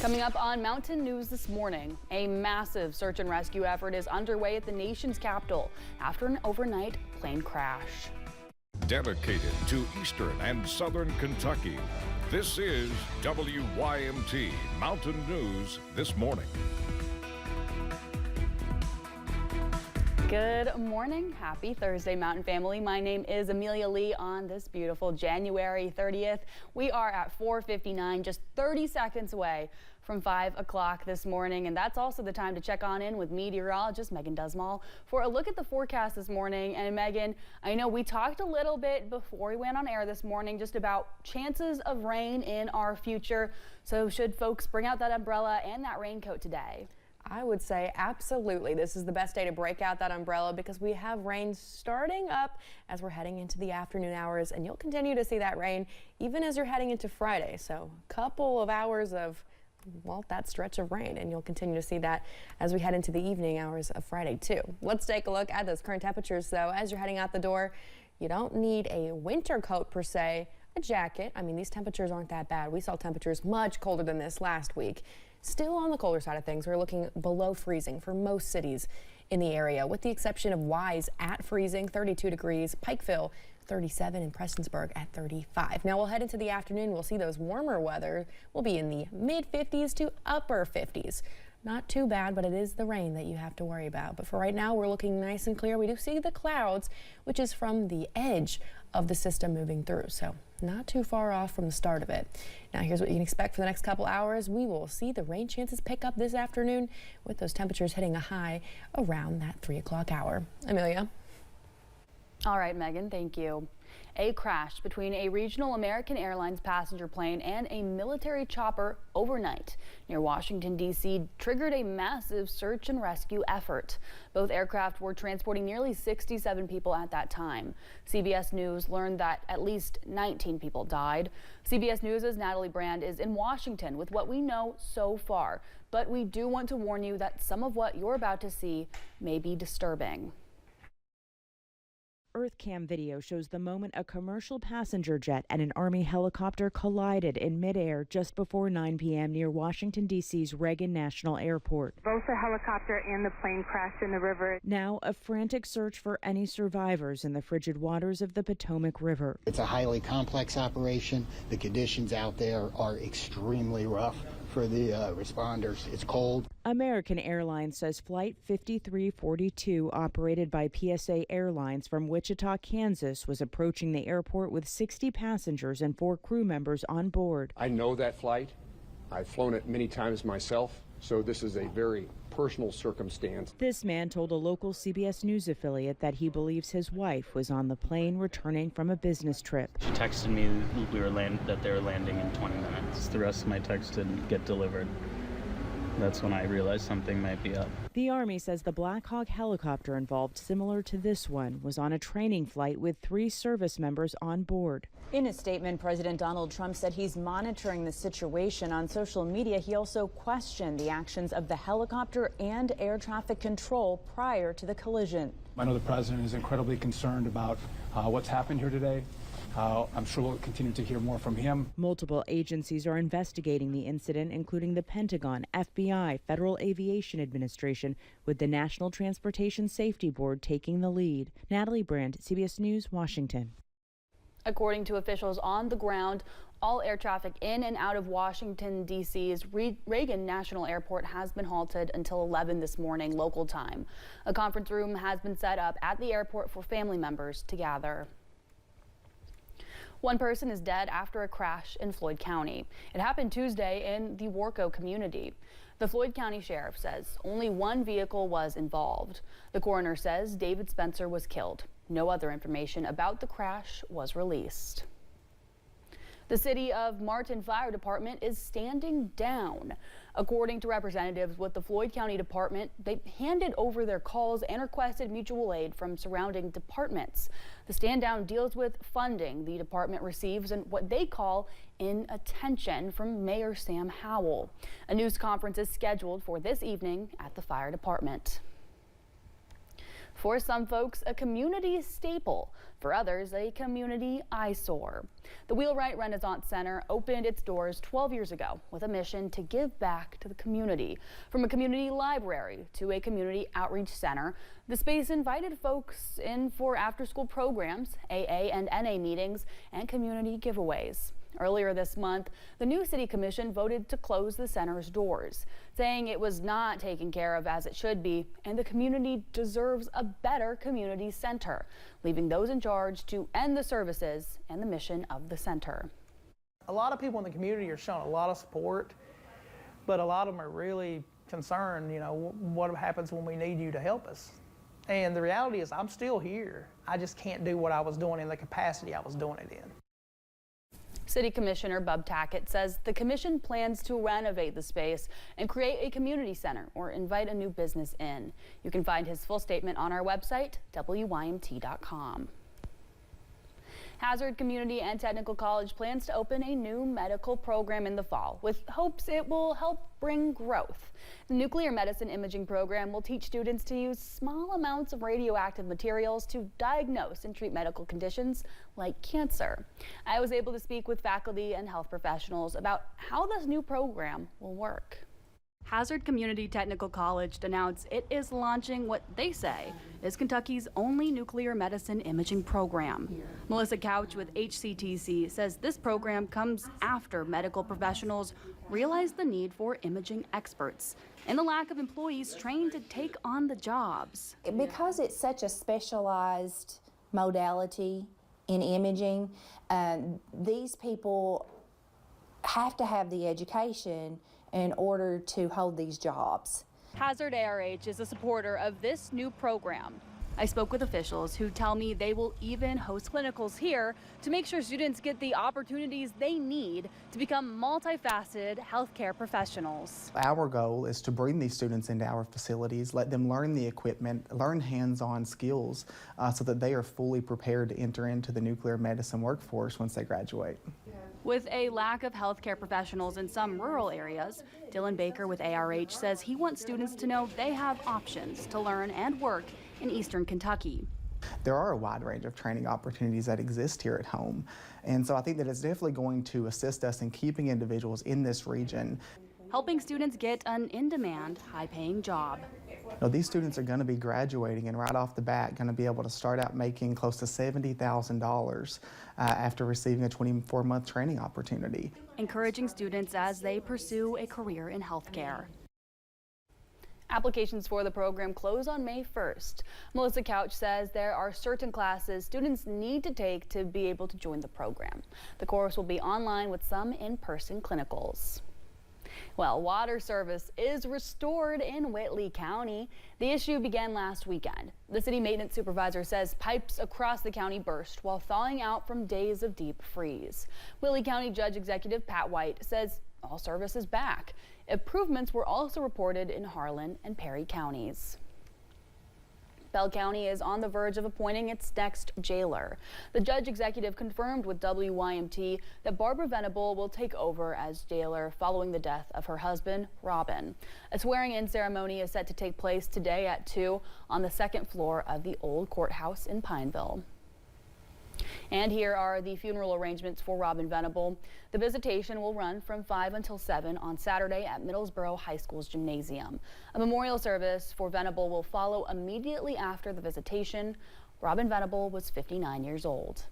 Coming up on Mountain News this morning, a massive search and rescue effort is underway at the nation's capital after an overnight plane crash. Dedicated to eastern and southern Kentucky, this is WYMT Mountain News this morning. Good morning. Happy Thursday, Mountain family. My name is Amelia Lee on this beautiful January 30th. We are at 4:59, just 30 seconds away from 5 o'clock this morning. And that's also the time to check on in with meteorologist Megan Dusmall for a look at the forecast this morning. And Megan, I know we talked a little bit before we went on air this morning just about chances of rain in our future. So should folks bring out that umbrella and that raincoat today? I would say absolutely. This is the best day to break out that umbrella because we have rain starting up as we're heading into the afternoon hours, and you'll continue to see that rain even as you're heading into Friday. So a couple of hours of, well, that stretch of rain, and you'll continue to see that as we head into the evening hours of Friday too. Let's take a look at those current temperatures though. As you're heading out the door, you don't need a winter coat per se, a jacket. I mean, these temperatures aren't that bad. We saw temperatures much colder than this last week. Still on the colder side of things, we're looking below freezing for most cities in the area, with the exception of Wise at freezing, 32 degrees, Pikeville 37, and Prestonsburg at 35. Now we'll head into the afternoon. We'll see those warmer weather. We'll be in the mid 50s to upper 50s. Not too bad, but it is the rain that you have to worry about. But for right now, we're looking nice and clear. We do see the clouds, which is from the edge of the system moving through. So not too far off from the start of it. Now here's what you can expect for the next couple hours. We will see the rain chances pick up this afternoon with those temperatures hitting a high around that 3 o'clock hour. Amelia. All right, Megan, thank you. A crash between a regional American Airlines passenger plane and a military chopper overnight near Washington, D.C. triggered a massive search and rescue effort. Both aircraft were transporting nearly 67 people at that time. CBS News learned that at least 19 people died. CBS News' Natalie Brand is in Washington with what we know so far. But we do want to warn you that some of what you're about to see may be disturbing. EarthCam video shows the moment a commercial passenger jet and an Army helicopter collided in midair just before 9 p.m. near Washington, D.C.'s Reagan National Airport. Both the helicopter and the plane crashed in the river. Now, a frantic search for any survivors in the frigid waters of the Potomac River. It's a highly complex operation. The conditions out there are extremely rough for the responders. It's cold. American Airlines says Flight 5342, operated by PSA Airlines from Wichita, Kansas, was approaching the airport with 60 passengers and 4 crew members on board. I know that flight. I've flown it many times myself, so this is a very personal circumstance. This man told a local CBS News affiliate that he believes his wife was on the plane returning from a business trip. She texted me that they were landing in 20 minutes. The rest of my text didn't get delivered. That's when I realized something might be up. The Army says the Black Hawk helicopter involved, similar to this one, was on a training flight with 3 service members on board. In a statement, President Donald Trump said he's monitoring the situation. On social media, he also questioned the actions of the helicopter and air traffic control prior to the collision. I know the president is incredibly concerned about what's happened here today. I'm sure we'll continue to hear more from him. Multiple agencies are investigating the incident, including the Pentagon, FBI, Federal Aviation Administration, with the National Transportation Safety Board taking the lead. Natalie Brand, CBS News, Washington. According to officials on the ground, all air traffic in and out of Washington, D.C.'s Reagan National Airport has been halted until 11 this morning local time. A conference room has been set up at the airport for family members to gather. One person is dead after a crash in Floyd County. It happened Tuesday in the Warco community. The Floyd County Sheriff says only one vehicle was involved. The coroner says David Spencer was killed. No other information about the crash was released. The City of Martin Fire Department is standing down. According to representatives with the Floyd County Department, they handed over their calls and requested mutual aid from surrounding departments. The stand down deals with funding the department receives and what they call inattention from Mayor Sam Howell. A news conference is scheduled for this evening at the fire department. For some folks, a community staple. For others, a community eyesore. The Wheelwright Renaissance Center opened its doors 12 years ago with a mission to give back to the community. From a community library to a community outreach center, the space invited folks in for after-school programs, AA and NA meetings, and community giveaways. Earlier this month, the new City Commission voted to close the center's doors, saying it was not taken care of as it should be, and the community deserves a better community center, leaving those in charge to end the services and the mission of the center. A lot of people in the community are showing a lot of support, but a lot of them are really concerned, what happens when we need you to help us? And the reality is I'm still here. I just can't do what I was doing in the capacity I was doing it in. City Commissioner Bub Tackett says the commission plans to renovate the space and create a community center or invite a new business in. You can find his full statement on our website, WYMT.com. Hazard Community and Technical College plans to open a new medical program in the fall with hopes it will help bring growth. The nuclear medicine imaging program will teach students to use small amounts of radioactive materials to diagnose and treat medical conditions like cancer. I was able to speak with faculty and health professionals about how this new program will work. Hazard Community Technical College announced it is launching what they say is Kentucky's only nuclear medicine imaging program. Melissa Couch with HCTC says this program comes after medical professionals realize the need for imaging experts and the lack of employees trained to take on the jobs. Because it's such a specialized modality in imaging, these people have to have the education in order to hold these jobs. Hazard ARH is a supporter of this new program. I spoke with officials who tell me they will even host clinicals here to make sure students get the opportunities they need to become multifaceted healthcare professionals. Our goal is to bring these students into our facilities, let them learn the equipment, learn hands-on skills so that they are fully prepared to enter into the nuclear medicine workforce once they graduate. With a lack of healthcare professionals in some rural areas, Dylan Baker with ARH says he wants students to know they have options to learn and work in Eastern Kentucky. There are a wide range of training opportunities that exist here at home, and so I think that it's definitely going to assist us in keeping individuals in this region, helping students get an in-demand, high-paying job. These students are going to be graduating and right off the bat going to be able to start out making close to $70,000 after receiving a 24-month training opportunity. Encouraging students as they pursue a career in healthcare. Applications for the program close on May 1st. Melissa Couch says there are certain classes students need to take to be able to join the program. The course will be online with some in-person clinicals. Well, water service is restored in Whitley County. The issue began last weekend. The city maintenance supervisor says pipes across the county burst while thawing out from days of deep freeze. Whitley County Judge Executive Pat White says all service is back. Improvements were also reported in Harlan and Perry counties. Bell County is on the verge of appointing its next jailer. The judge executive confirmed with WYMT that Barbara Venable will take over as jailer following the death of her husband, Robin. A swearing-in ceremony is set to take place today at 2 on the second floor of the old courthouse in Pineville. And here are the funeral arrangements for Robin Venable. The visitation will run from 5 until 7 on Saturday at Middlesboro High School's gymnasium. A memorial service for Venable will follow immediately after the visitation. Robin Venable was 59 years old.